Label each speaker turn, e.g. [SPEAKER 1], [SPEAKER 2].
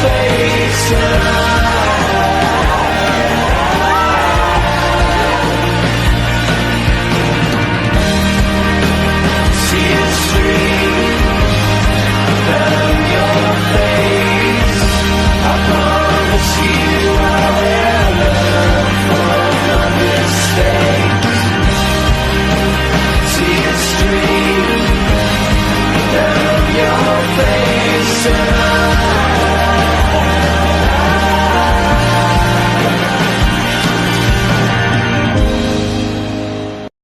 [SPEAKER 1] face tonight. Tears stream down your face. I promise you I will learn from my mistakes. Tears stream down your face.